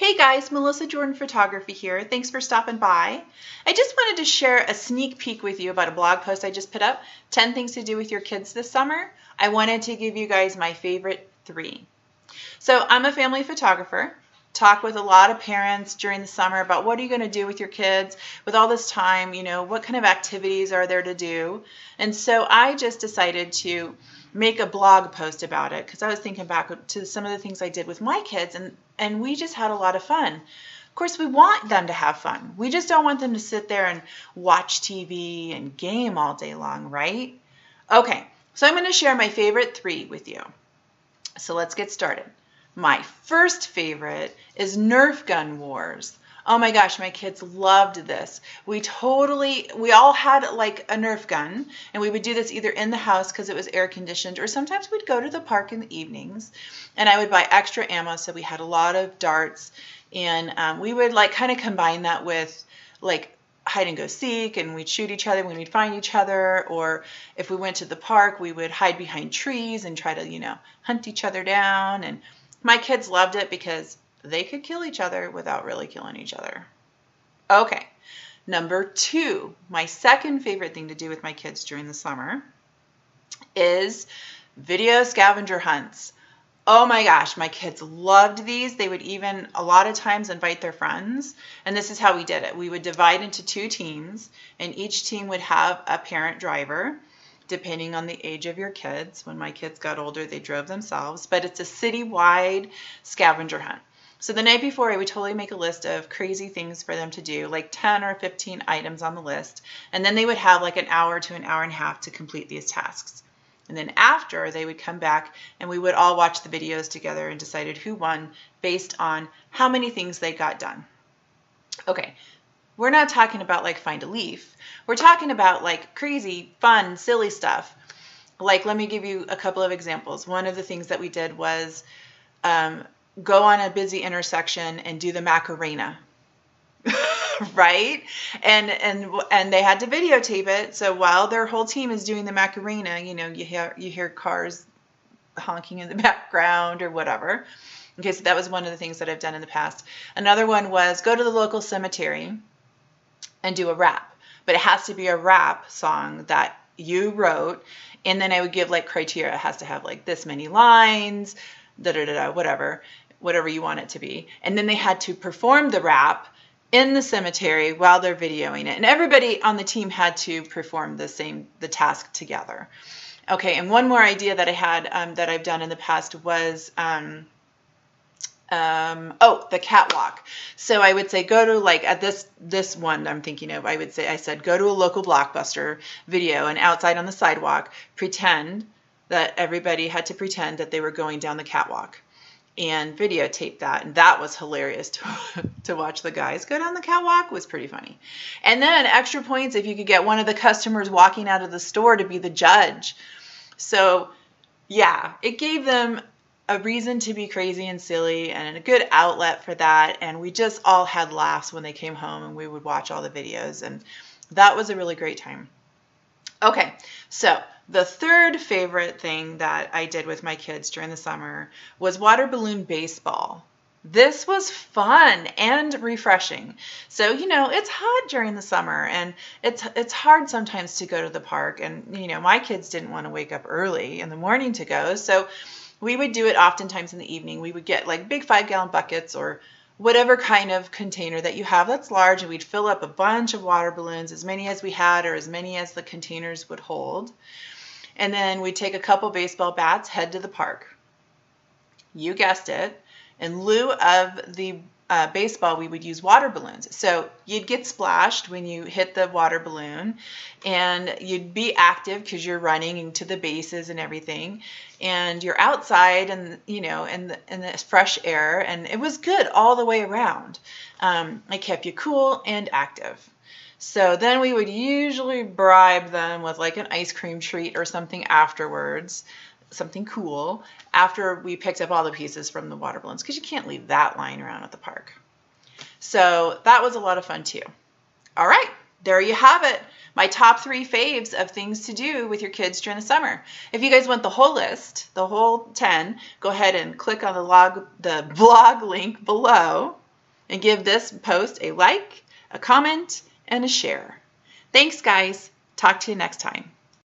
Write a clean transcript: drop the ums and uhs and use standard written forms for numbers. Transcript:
Hey guys, Melissa Jordan Photography here. Thanks for stopping by. I just wanted to share a sneak peek with you about a blog post I just put up, 10 things to do with your kids this summer. I wanted to give you guys my favorite 3. So I'm a family photographer. Talk with a lot of parents during the summer about what are you going to do with your kids with all this time, what kind of activities are there to do. And so I just decided to make a blog post about it because I was thinking back to some of the things I did with my kids and we just had a lot of fun. Of course, we want them to have fun. We just don't want them to sit there and watch TV and game all day long, right? Okay, so I'm going to share my favorite 3 with you. So let's get started. My first favorite is Nerf gun wars. Oh my gosh, my kids loved this. We all had like a Nerf gun, and we would do this either in the house because it was air conditioned, or sometimes we'd go to the park in the evenings, and I would buy extra ammo, so we had a lot of darts, and we would like kind of combine that with like hide and go seek, and we'd shoot each other when we'd find each other, or if we went to the park, we would hide behind trees and try to, hunt each other down. And my kids loved it because they could kill each other without really killing each other. Okay, number 2, my second favorite thing to do with my kids during the summer is video scavenger hunts. Oh my gosh, my kids loved these. They would even a lot of times invite their friends, and this is how we did it. We would divide into 2 teams, and each team would have a parent driver, depending on the age of your kids. When my kids got older, they drove themselves, but it's a citywide scavenger hunt. So the night before, I would totally make a list of crazy things for them to do, like 10 or 15 items on the list, and then they would have like an hour to an hour and a half to complete these tasks. And then after, they would come back and we would all watch the videos together and decided who won based on how many things they got done. Okay, we're not talking about like find a leaf. We're talking about like crazy, fun, silly stuff. Like, let me give you a couple of examples. One of the things that we did was go on a busy intersection and do the Macarena. Right? And they had to videotape it. So while their whole team is doing the Macarena, you hear cars honking in the background or whatever. Okay, so that was one of the things that I've done in the past. Another one was go to the local cemetery and do a rap. But it has to be a rap song that you wrote. And then I would give like criteria. It has to have like this many lines, whatever you want it to be. And then they had to perform the rap in the cemetery while they're videoing it. And everybody on the team had to perform the task together. Okay, and one more idea that I had that I've done in the past was the catwalk. So I would say go to like at this one I'm thinking of, I said go to a local Blockbuster video, and outside on the sidewalk, pretend that everybody had to pretend that they were going down the catwalk and videotape that. And that was hilarious to watch the guys go down the catwalk. It was pretty funny. And then extra points if you could get one of the customers walking out of the store to be the judge. So yeah, it gave them a reason to be crazy and silly and a good outlet for that. And we just all had laughs when they came home and we would watch all the videos. And that was a really great time. Okay, so the third favorite thing that I did with my kids during the summer was water balloon baseball. This was fun and refreshing. So, it's hot during the summer, and it's hard sometimes to go to the park. And, my kids didn't want to wake up early in the morning to go. So we would do it oftentimes in the evening. We would get like big 5-gallon buckets or whatever kind of container that you have that's large, and we'd fill up a bunch of water balloons, as many as we had or as many as the containers would hold. And then we'd take a couple baseball bats, head to the park. You guessed it. In lieu of the baseball, we would use water balloons. So you'd get splashed when you hit the water balloon, and you'd be active because you're running into the bases and everything, and you're outside and in the fresh air, and it was good all the way around. It kept you cool and active. So then we would usually bribe them with like an ice cream treat or something afterwards, something cool, after we picked up all the pieces from the water balloons, because you can't leave that lying around at the park. So that was a lot of fun too. All right, there you have it. My top 3 faves of things to do with your kids during the summer. If you guys want the whole list, the whole 10, go ahead and click on the blog link below. and give this post a like, a comment, and a share. Thanks, guys. Talk to you next time.